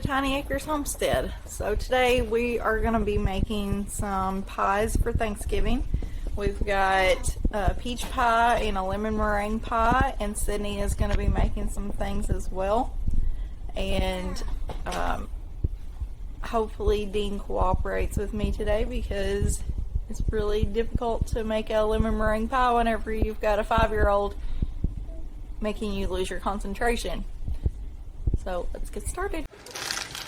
to Tiny Acres Homestead. So today we are going to be making some pies for Thanksgiving. We've got a peach pie and a lemon meringue pie, and Sydney is going to be making some things as well. And hopefully Dean cooperates with me today because it's really difficult to make a lemon meringue pie whenever you've got a 5-year-old making you lose your concentration. So let's get started.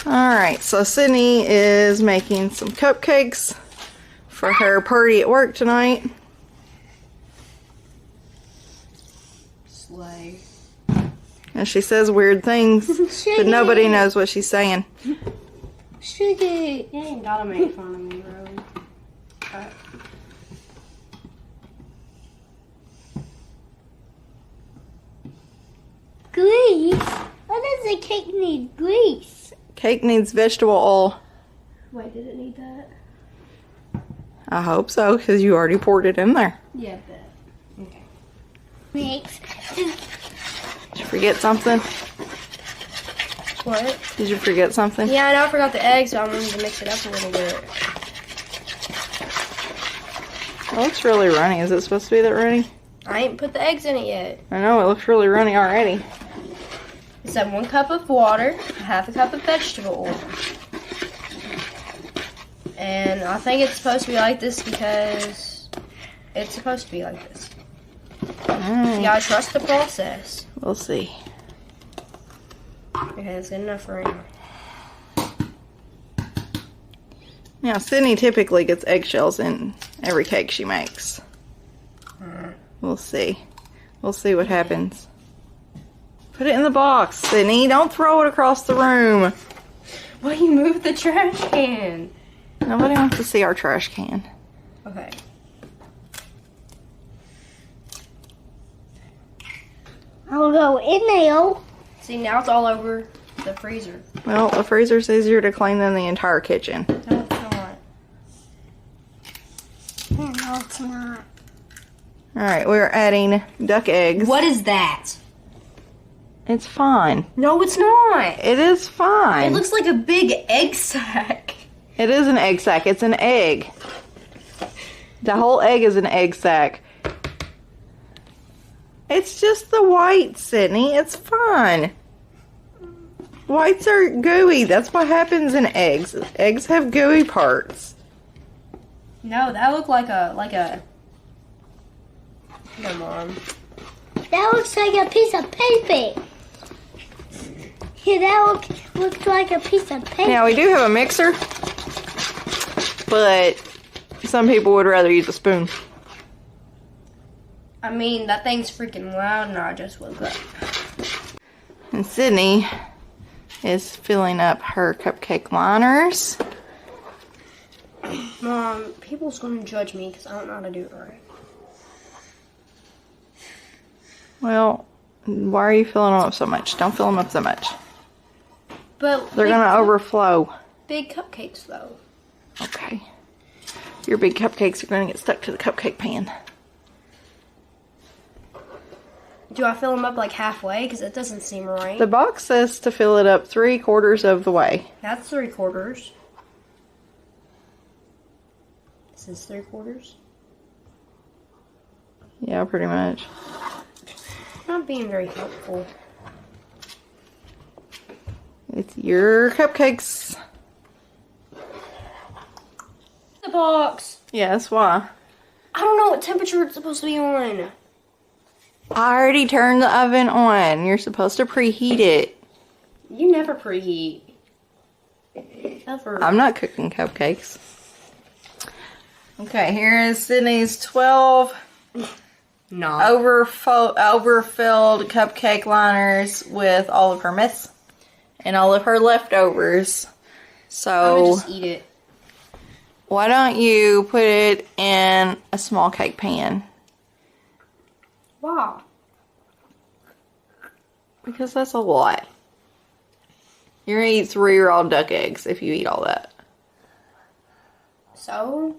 Alright, so Sydney is making some cupcakes for her party at work tonight. Slay. And she says weird things, but nobody knows what she's saying. Sugar! You ain't gotta make fun of me, really. Grease? Why does the cake need grease? Cake needs vegetable oil. Wait, did it need that? I hope so, because you already poured it in there. Yeah, bet. Okay. Mix. Did you forget something? What? Did you forget something? Yeah, I know I forgot the eggs, so I'm going to mix it up a little bit. It looks really runny. Is it supposed to be that runny? I ain't put the eggs in it yet. I know, it looks really runny already. It's at 1 cup of water, half a cup of vegetable oil. And I think it's supposed to be like this because it's supposed to be like this. You gotta trust the process. We'll see. Okay, that's good enough for right now. Now, Sydney typically gets eggshells in every cake she makes. We'll see. We'll see what happens. Put it in the box, Sydney. Don't throw it across the room. Why you move the trash can? Nobody wants to see our trash can. Okay. I'll go in there. See, now it's all over the freezer. Well, the freezer's easier to clean than the entire kitchen. No, it's not. No, it's not. Alright, we're adding duck eggs. What is that? It's fine. No, it's not. It is fine. It looks like a big egg sack. It is an egg sack. It's an egg. The whole egg is an egg sack. It's just the white, Sydney. It's fine. Whites are gooey. That's what happens in eggs. Eggs have gooey parts. No, that looked like a. Come on. That looks like a piece of paper. Yeah, that looks like a piece of paper. Now, we do have a mixer, but some people would rather use a spoon. I mean, that thing's freaking loud, and I just woke up. And Sydney is filling up her cupcake liners. Mom, people's gonna judge me because I don't know how to do it right. Well, why are you filling them up so much? Don't fill them up so much. But They're going to overflow. Big cupcakes, though. Okay. Your big cupcakes are going to get stuck to the cupcake pan. Do I fill them up like halfway? Because it doesn't seem right. The box says to fill it up 3/4 of the way. That's 3/4. This is 3/4. Yeah, pretty much. Not being very helpful. It's your cupcakes. The box. Yes, why? I don't know what temperature it's supposed to be on. I already turned the oven on. You're supposed to preheat it. You never preheat. Ever. I'm not cooking cupcakes. Okay, here is Sydney's 12 overfilled cupcake liners with all of her mess and all of her leftovers. I'm So gonna just eat it. why don't you put it in a small cake pan? Wow. Because that's a lot. You're gonna eat 3 raw duck eggs if you eat all that. So,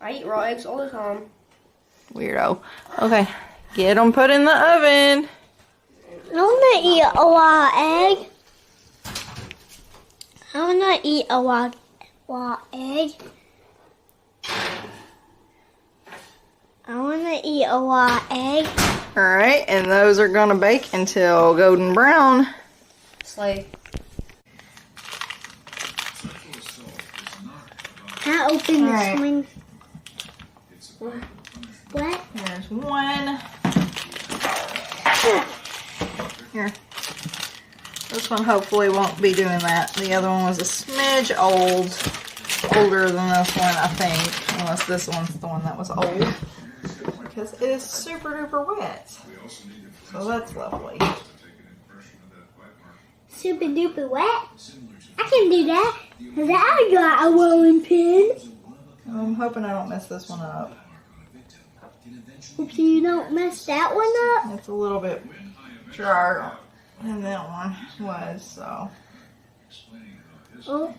I eat raw eggs all the time. Weirdo. Okay, get them put in the oven. I'm gonna eat a raw egg. I wanna eat a raw egg. I wanna eat a raw egg. Alright, and those are gonna bake until golden brown. Slay. Can I open All this right. one? What? There's one. Here. This one hopefully won't be doing that. The other one was a smidge older than this one, I think. Unless this one's the one that was old. Because it is super duper wet. So that's lovely. Super duper wet? I can do that. Cause I got a rolling pin. I'm hoping I don't mess this one up. Hope you don't mess that one up. It's a little bit drier than that one was, so. Oh.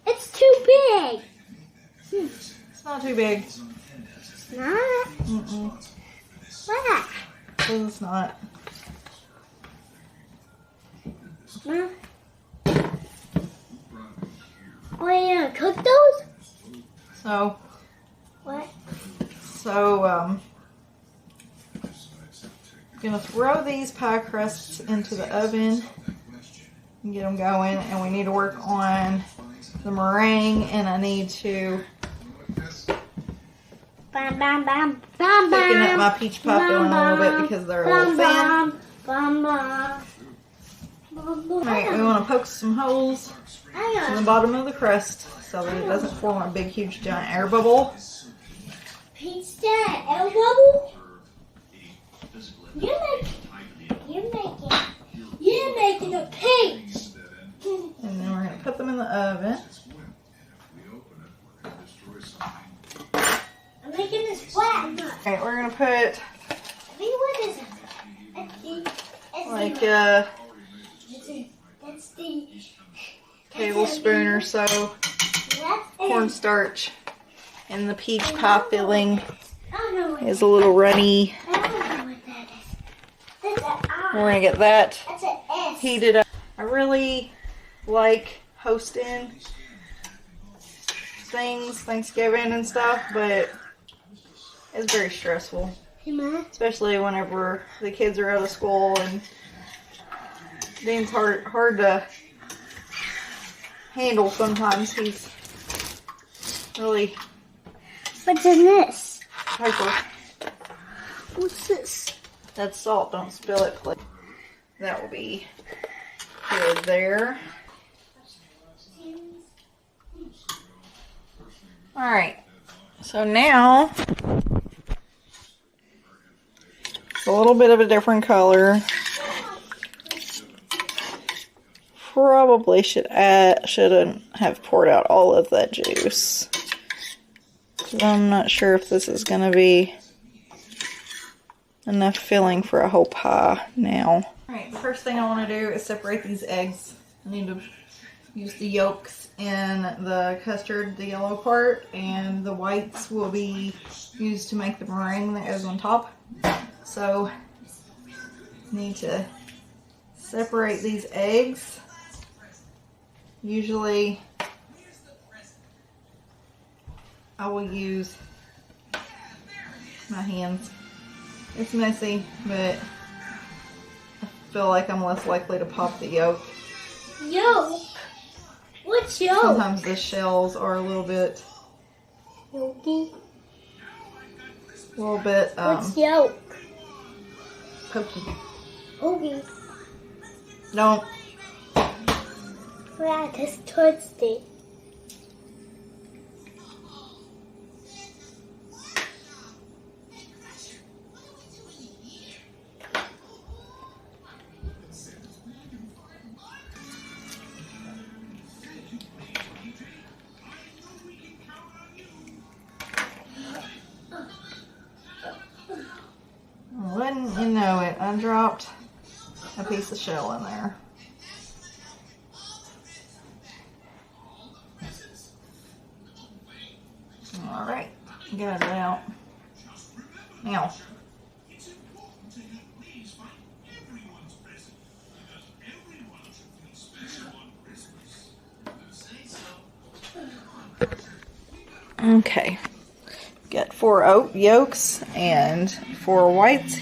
It's too big. It's not too big. It's not. Mm-mm. What? It's not. Ma? Oh, you gonna cook those? So, What? gonna throw these pie crusts into the oven and get them going, and we need to work on the meringue, and I need to Bam, bam, bam, bam, thicken up bam. my peach pie filling a little bit because they're a little thin. Bam, bam. Alright, we want to poke some holes in the bottom of the crust so that it doesn't form a big, huge, giant air bubble. Pizza air bubble? You're making a pink. And then we're going to put them in the oven. I'm making this flat. Alright, we're going to put What is it? like That's the tablespoon or so cornstarch, and the peach pie filling I don't know what is a little runny. I don't know what that is. That's an We're going to get that That's an S. heated up. I really like hosting things, Thanksgiving and stuff, but it's very stressful, Hey, Ma. especially whenever the kids are out of school, and Dean's hard to handle sometimes. He's really What's in this? hyper. What's this? That's salt. Don't spill it, please. That will be good there. Alright. So now, it's a little bit of a different color. Probably shouldn't have poured out all of that juice. I'm not sure if this is going to be enough filling for a whole pie now. Alright, the first thing I want to do is separate these eggs. I need to use the yolks in the custard, the yellow part, and the whites will be used to make the meringue that goes on top. So, need to separate these eggs. Usually, I will use my hands. It's messy, but I feel like I'm less likely to pop the yolk. Yolk? What's yolk? Sometimes the shells are a little bit, Yolky? What's yolk? pokey. Okay. Don't. Yeah, that's thirsty. Wouldn't you know it, I dropped a piece of shell in there. Alright, got it out. Now, Okay. Got 4 oat yolks and 4 whites.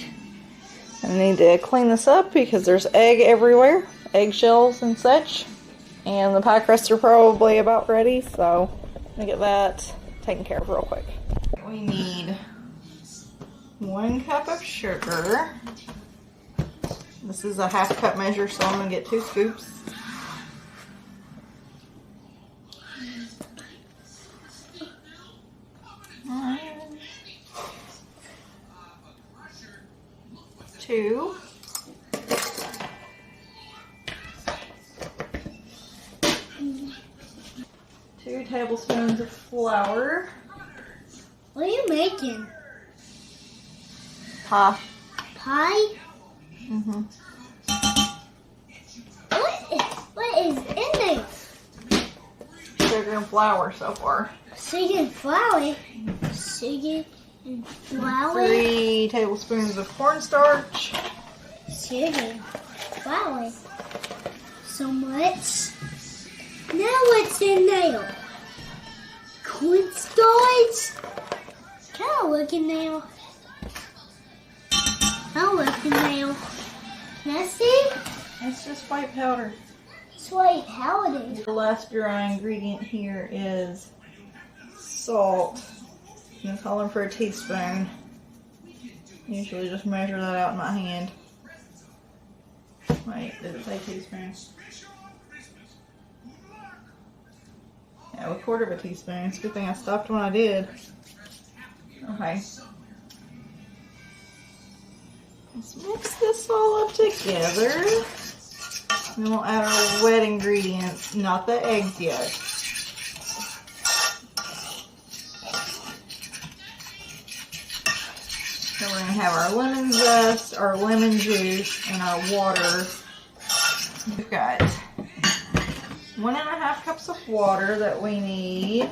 I need to clean this up because there's egg everywhere, eggshells and such. And the pie crusts are probably about ready, so I'm gonna get that taken care of real quick. We need 1 cup of sugar. This is a 1/2 cup measure, so I'm gonna get 2 scoops. 2. 2 tablespoons of flour. What are you making? Pie. Pie? Mm-hmm. What is in there? Sugar and flour so far. Sugar and flour. Sugar and flour. 3 tablespoons of cornstarch. Sugar and flour. So much. Now what's in there? Cornstarch. Kind of looking now. I'm looking now. Can I see? It's just white powder. It's white powder. The last dry ingredient here is salt. I'm calling for a teaspoon. Usually just measure that out in my hand. Wait, did it say teaspoon? Yeah, 1/4 of a teaspoon. It's a good thing I stopped when I did. Okay. Let's mix this all up together. Then we'll add our wet ingredients, not the eggs yet. So we're going to have our lemon zest, our lemon juice, and our water. We've got 1.5 cups of water that we need.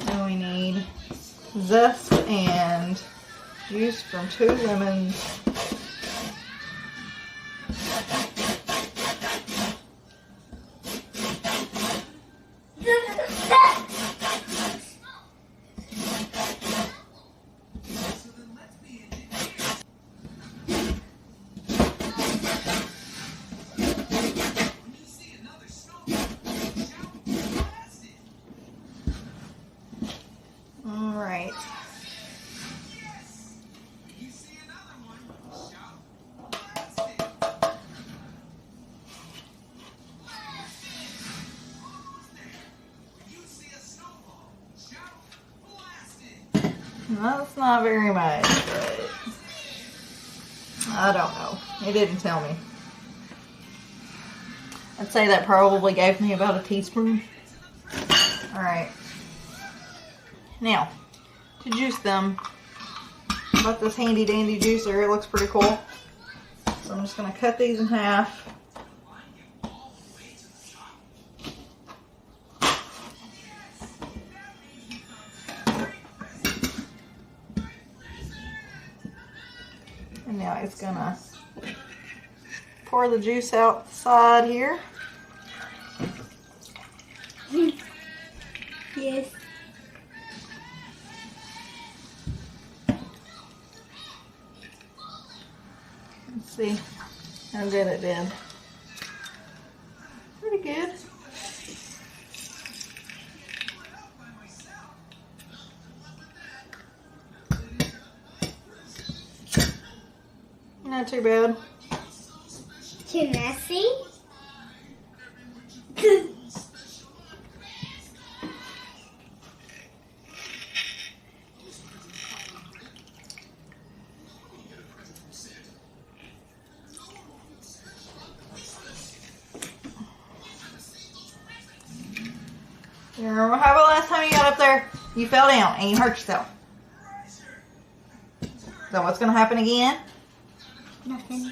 And we need zest and juice from 2 lemons. All right. That's not very much, but I don't know. It didn't tell me. I'd say that probably gave me about a teaspoon. Alright. Now, to juice them, I got this handy dandy juicer. It looks pretty cool. So I'm just going to cut these in half. And now it's gonna pour the juice out the side here. Yes. Let's see how good it did. Pretty good. Not too bad. Can I see? You remember how about last time you got up there? You fell down and you hurt yourself. So what's going to happen again? Nothing.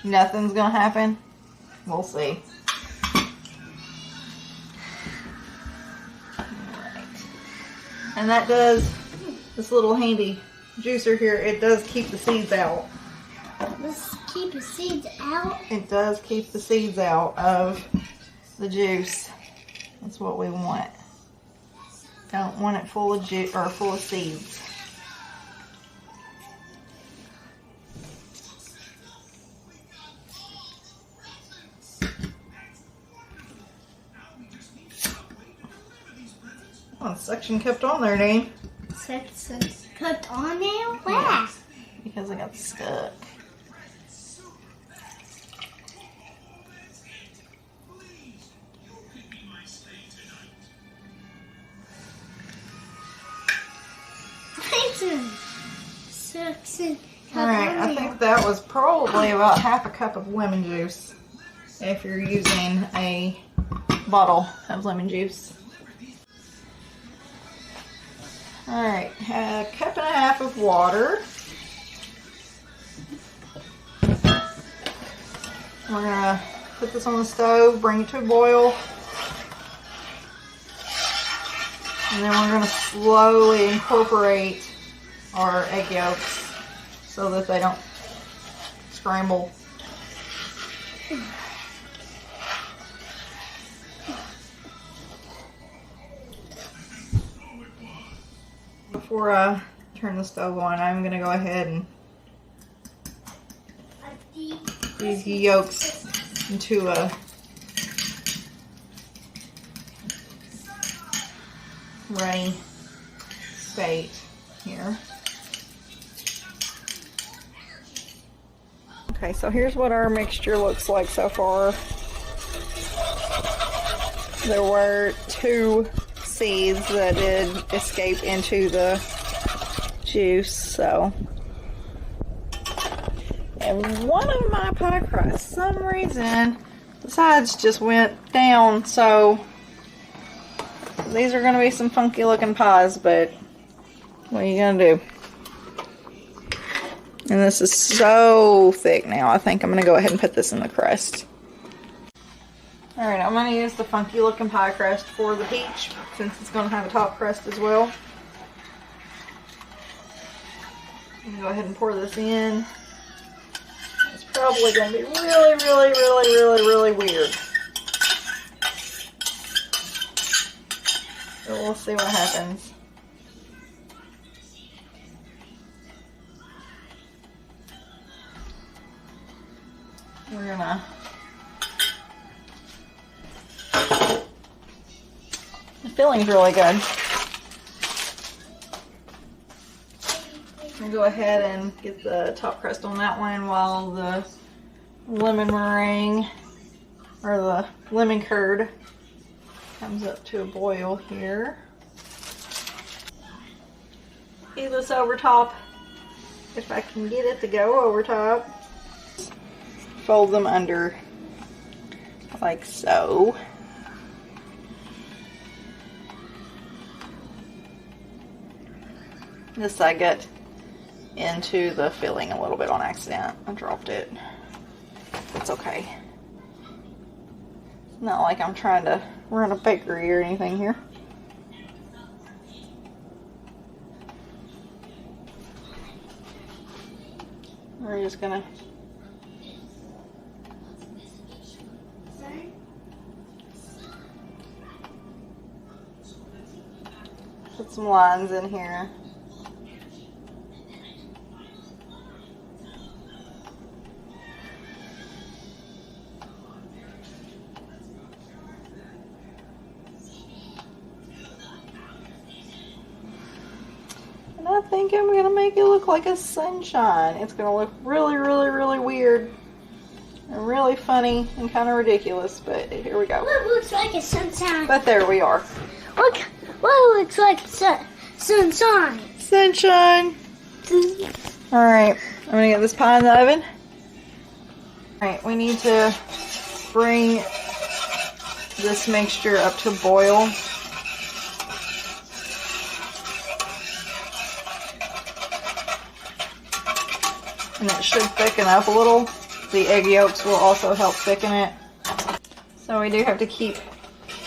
Nothing's going to happen? We'll see. Alright. And that does, this little handy juicer here, it does keep the seeds out. Let's keep the seeds out. It does keep the seeds out of the juice. That's what we want. Don't want it full of juice or full of seeds. Oh, suction kept on there, Dean. Suction kept on there? Where? Because I got stuck. Suction. Alright, I think that was probably about half a cup of lemon juice if you're using a bottle of lemon juice. Alright, a cup and a half of water. We're going to put this on the stove, bring it to a boil. And then we're going to slowly incorporate our egg yolks so that they don't scramble. Before I turn the stove on, I'm going to go ahead and these yolks into a runny state here. Okay, so here's what our mixture looks like so far. There were 2 seeds that did escape into the juice, so. And one of my pie crusts, some reason, the sides just went down, so these are going to be some funky looking pies, but what are you going to do? And this is so thick now, I think I'm going to go ahead and put this in the crust. Alright, I'm going to use the funky looking pie crust for the peach, since it's going to have a top crust as well. I'm going to go ahead and pour this in. It's probably going to be really weird. So we'll see what happens. We're gonna the filling's really good. I'm gonna go ahead and get the top crust on that one while the lemon meringue or the lemon curd comes up to a boil here. Get this over top if I can get it to go over top. Fold them under like so. This I got into the filling a little bit on accident. I dropped it. It's okay. It's not like I'm trying to run a bakery or anything here. We're just gonna put some lines in here. And I think I'm going to make it look like a sunshine. It's going to look really weird and really funny and kind of ridiculous, but here we go. What looks like a sunshine? But there we are. What looks like sunshine? Sunshine. Alright, I'm going to get this pie in the oven. Alright, we need to bring this mixture up to boil. And it should thicken up a little. The egg yolks will also help thicken it. So we do have to keep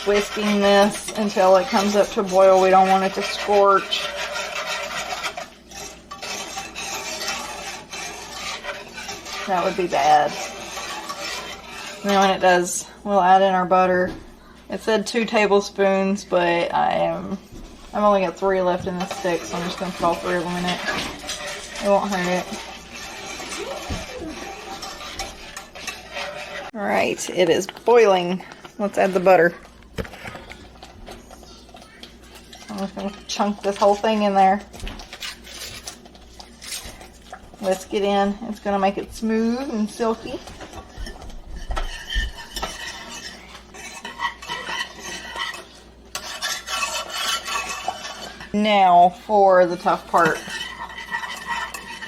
whisking this until it comes up to boil. We don't want it to scorch. That would be bad. And then when it does, we'll add in our butter. It said 2 tablespoons, but I I've only got 3 left in this stick, so I'm just going to put all 3 of them in it. It won't hurt it. Alright, it is boiling. Let's add the butter. I'm just going to chunk this whole thing in there. Whisk it in. It's going to make it smooth and silky. Now for the tough part.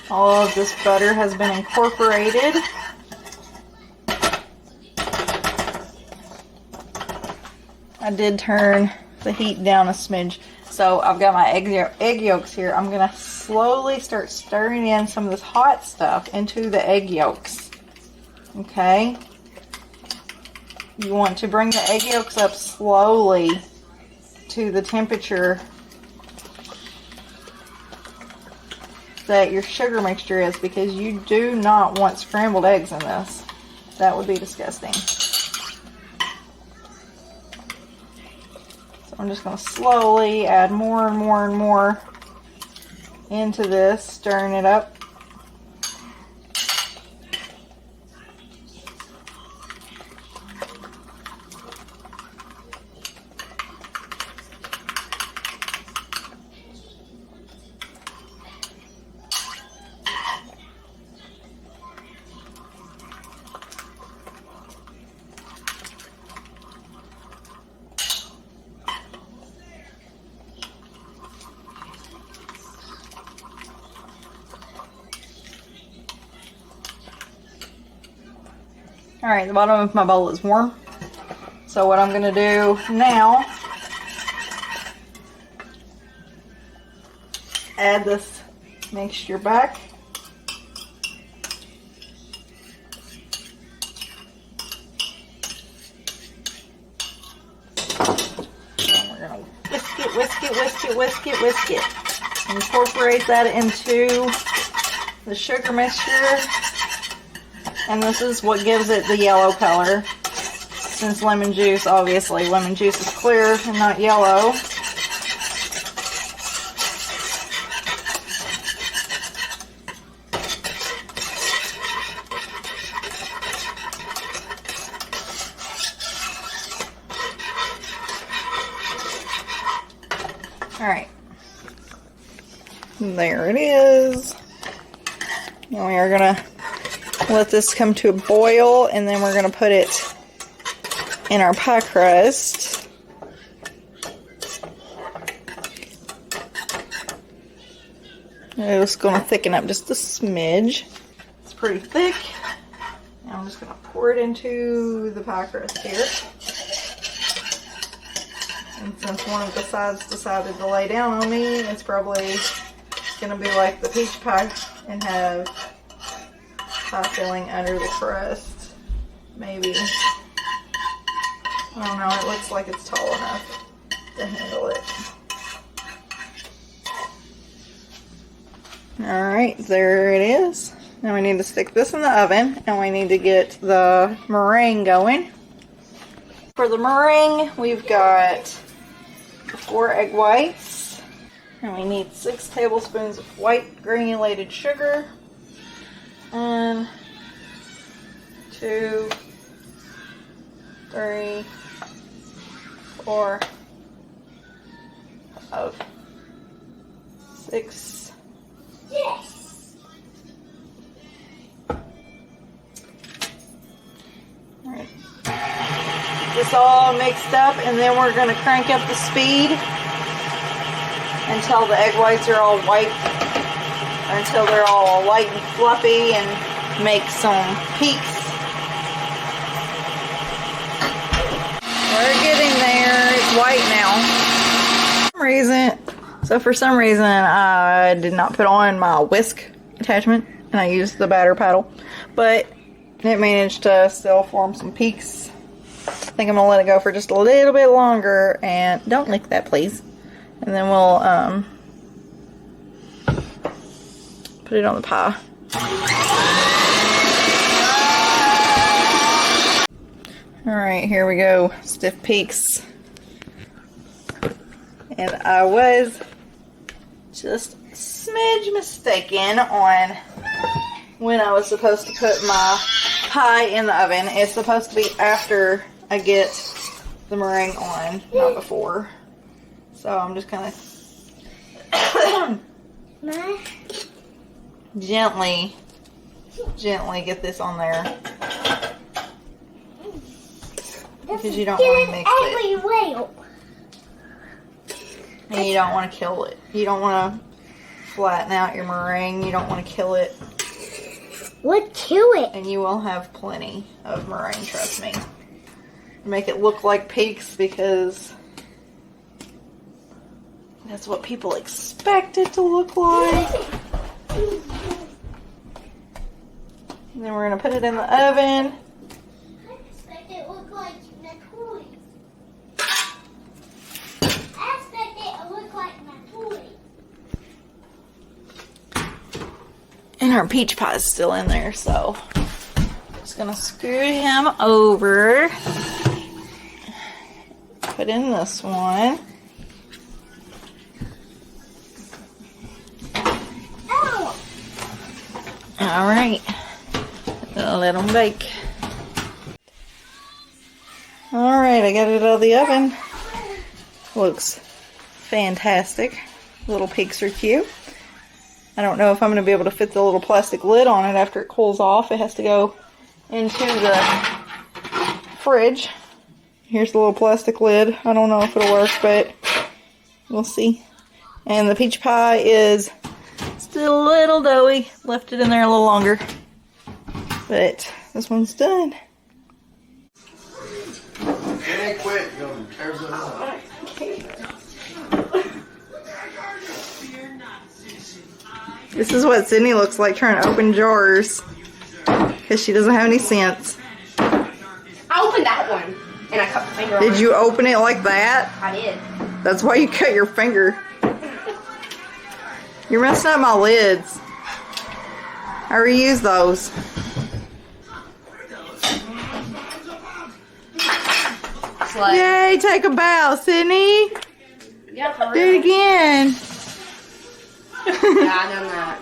All of this butter has been incorporated. I did turn the heat down a smidge. So I've got my egg yolks here. I'm going to slowly start stirring in some of this hot stuff into the egg yolks. Okay? You want to bring the egg yolks up slowly to the temperature that your sugar mixture is, because you do not want scrambled eggs in this. That would be disgusting. So I'm just going to slowly add more and more and more into this, stirring it up. Alright, the bottom of my bowl is warm. So what I'm going to do now, add this mixture back. And we're going to whisk it, whisk it, whisk it, whisk it, whisk it. Incorporate that into the sugar mixture. And this is what gives it the yellow color. Since lemon juice, obviously, lemon juice is clear and not yellow. Alright. There it is. Now we are going to let this come to a boil, and then we're going to put it in our pie crust. It's going to thicken up just a smidge. It's pretty thick. Now I'm just going to pour it into the pie crust here. And since one of the sides decided to lay down on me, it's probably going to be like the peach pie and have pie filling under the crust. Maybe. I don't know, it looks like it's tall enough to handle it. Alright, there it is. Now we need to stick this in the oven, and we need to get the meringue going. For the meringue, we've got 4 egg whites, and we need 6 tablespoons of white granulated sugar, and 2, 3, 4, 5, 6. Yes. Alright. This all mixed up, and then we're going to crank up the speed until the egg whites are all white, until they're all light and fluffy, and make some peaks. We're getting there. It's white now. For some reason, I did not put on my whisk attachment, and I used the batter paddle, but it managed to still form some peaks. I think I'm gonna let it go for just a little bit longer, and don't lick that, please. And then we'll put it on the pie. Alright, here we go. Stiff peaks. And I was just a smidge mistaken on when I was supposed to put my pie in the oven. It's supposed to be after I get the meringue on, not before. So I'm just kind of gently get this on there. Because you don't want to mix it. And you don't want to kill it. You don't want to flatten out your meringue. You don't want to kill it. What kill it? And you will have plenty of meringue, trust me. Make it look like peaks because that's what people expect it to look like. And then we're going to put it in the oven. I expect it to look like my toys. I expect it to look like my toys. And our peach pie is still in there, so just going to scoot him over. Put in this one. Oh! Alright. Let them bake. Alright, I got it out of the oven. Looks fantastic. Little peaks are cute. I don't know if I'm going to be able to fit the little plastic lid on it after it cools off. It has to go into the fridge. Here's the little plastic lid. I don't know if it'll work, but we'll see. And the peach pie is still a little doughy. Left it in there a little longer. But this one's done. It ain't quick. You're gonna tear it up. This is what Sydney looks like trying to open jars. Because she doesn't have any sense. I opened that one and I cut my finger. Did you open it like that? I did. That's why you cut your finger. You're messing up my lids. I reuse those. It's like, Yay, take a bow, Sydney. yeah, for Do real. it again. Yeah, I done that.